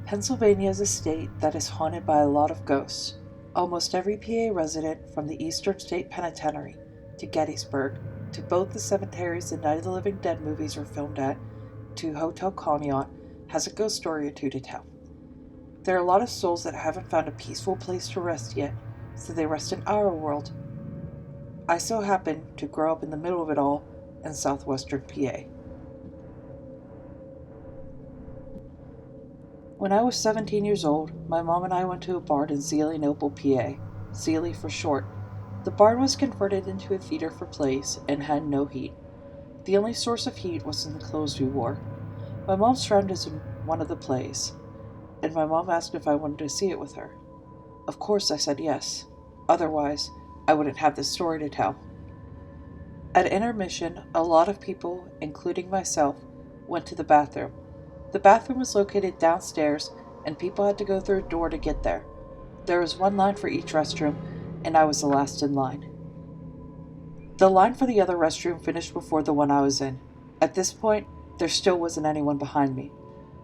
Pennsylvania is a state that is haunted by a lot of ghosts. Almost every PA resident, from the Eastern State Penitentiary to Gettysburg, to both the cemeteries the Night of the Living Dead movies were filmed at, to Hotel Conneaut, has a ghost story or two to tell. There are a lot of souls that haven't found a peaceful place to rest yet, so they rest in our world. I so happen to grow up in the middle of it all in southwestern PA. When I was 17 years old, my mom and I went to a barn in Zelienople, PA, Zeli for short. The barn was converted into a theater for plays and had no heat. The only source of heat was in the clothes we wore. My mom's friend is in one of the plays, and my mom asked if I wanted to see it with her. Of course, I said yes. Otherwise, I wouldn't have this story to tell. At intermission, a lot of people, including myself, went to the bathroom. The bathroom was located downstairs, and people had to go through a door to get there. There was one line for each restroom, and I was the last in line. The line for the other restroom finished before the one I was in. At this point, there still wasn't anyone behind me.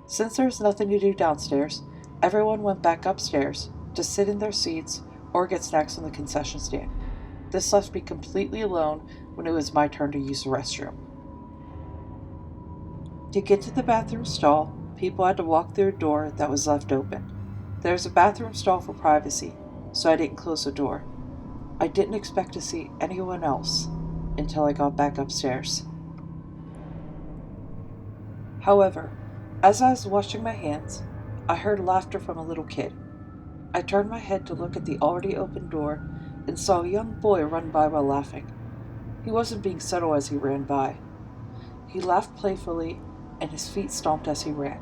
Since there was nothing to do downstairs, everyone went back upstairs to sit in their seats or get snacks on the concession stand. This left me completely alone when it was my turn to use the restroom. To get to the bathroom stall, people had to walk through a door that was left open. There was a bathroom stall for privacy, so I didn't close the door. I didn't expect to see anyone else until I got back upstairs. However, as I was washing my hands, I heard laughter from a little kid. I turned my head to look at the already open door and saw a young boy run by while laughing. He wasn't being subtle as he ran by. He laughed playfully, and his feet stomped as he ran.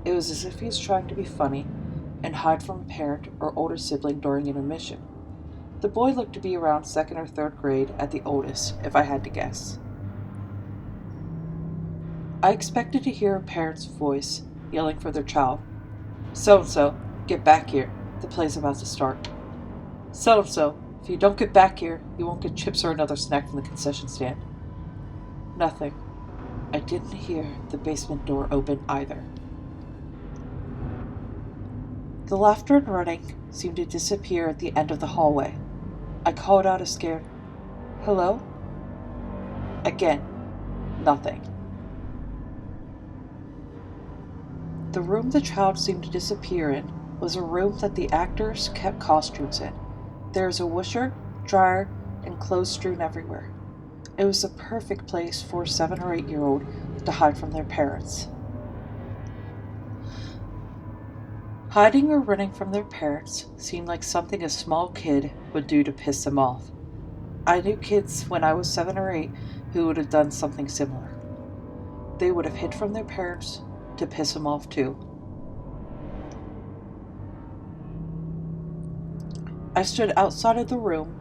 It was as if he was trying to be funny and hide from a parent or older sibling during intermission. The boy looked to be around 2nd or 3rd grade at the oldest, if I had to guess. I expected to hear a parent's voice yelling for their child. "So-and-so, get back here. The play's about to start. So-and-so, if you don't get back here, you won't get chips or another snack from the concession stand." Nothing. I didn't hear the basement door open either. The laughter and running seemed to disappear at the end of the hallway. I called out a scared, "Hello?" Again, nothing. The room the child seemed to disappear in was a room that the actors kept costumes in. There was a washer, dryer, and clothes strewn everywhere. It was the perfect place for a 7 or 8-year-old to hide from their parents. Hiding or running from their parents seemed like something a small kid would do to piss them off. I knew kids when I was 7 or 8 who would have done something similar. They would have hid from their parents to piss them off too. I stood outside of the room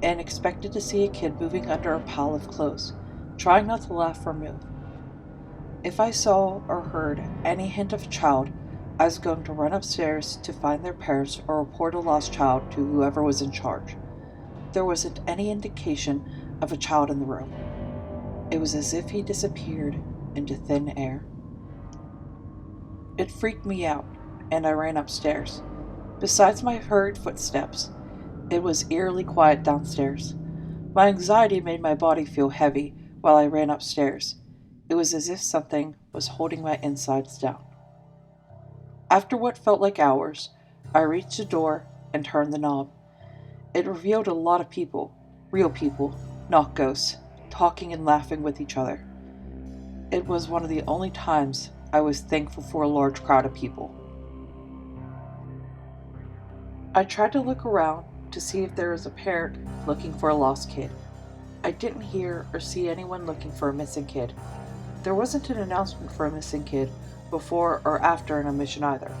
and expected to see a kid moving under a pile of clothes, trying not to laugh or move. If I saw or heard any hint of a child, I was going to run upstairs to find their parents or report a lost child to whoever was in charge. There wasn't any indication of a child in the room. It was as if he disappeared into thin air. It freaked me out, and I ran upstairs. Besides my hurried footsteps, it was eerily quiet downstairs. My anxiety made my body feel heavy while I ran upstairs. It was as if something was holding my insides down. After what felt like hours, I reached the door and turned the knob. It revealed a lot of people, real people, not ghosts, talking and laughing with each other. It was one of the only times I was thankful for a large crowd of people. I tried to look around to see if there was a parent looking for a lost kid. I didn't hear or see anyone looking for a missing kid. There wasn't an announcement for a missing kid before or after an admission either.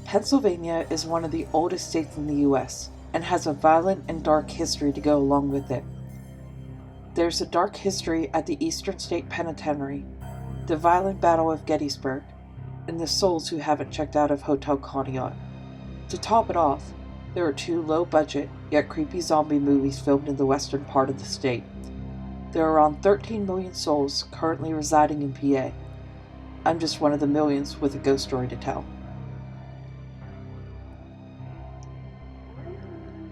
Pennsylvania is one of the oldest states in the U.S. and has a violent and dark history to go along with it. There's a dark history at the Eastern State Penitentiary, the violent Battle of Gettysburg, and the souls who haven't checked out of Hotel Conneaut. To top it off, there are 2 low-budget yet creepy zombie movies filmed in the western part of the state. There are around 13 million souls currently residing in PA, I'm just one of the millions with a ghost story to tell.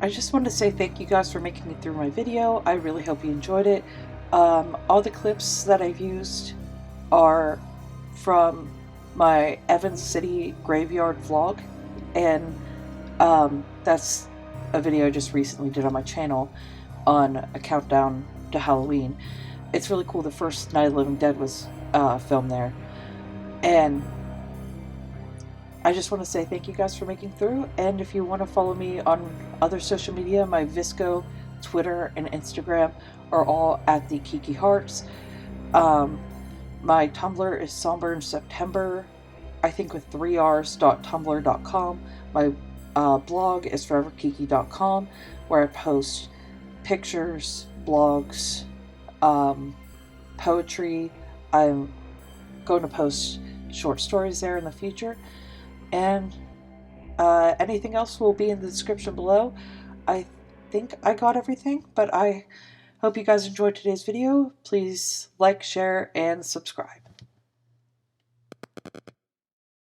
I just wanted to say thank you guys for making it through my video. I really hope you enjoyed it. All the clips that I've used are from my Evans City graveyard vlog, and that's a video I just recently did on my channel on a countdown to Halloween. It's really cool. The first Night of the Living Dead was filmed there, and I just want to say thank you guys for making through. And if you want to follow me on other social media, my Visco, Twitter, and Instagram are all at the Kiki Hearts. My Tumblr is Somber September, I think with 3rs.tumblr.com. My blog is foreverkiki.com, where I post pictures, blogs, poetry. I'm going to post short stories there in the future, and anything else will be in the description below. I think I got everything, but I hope you guys enjoyed today's video. Please like, share, and subscribe.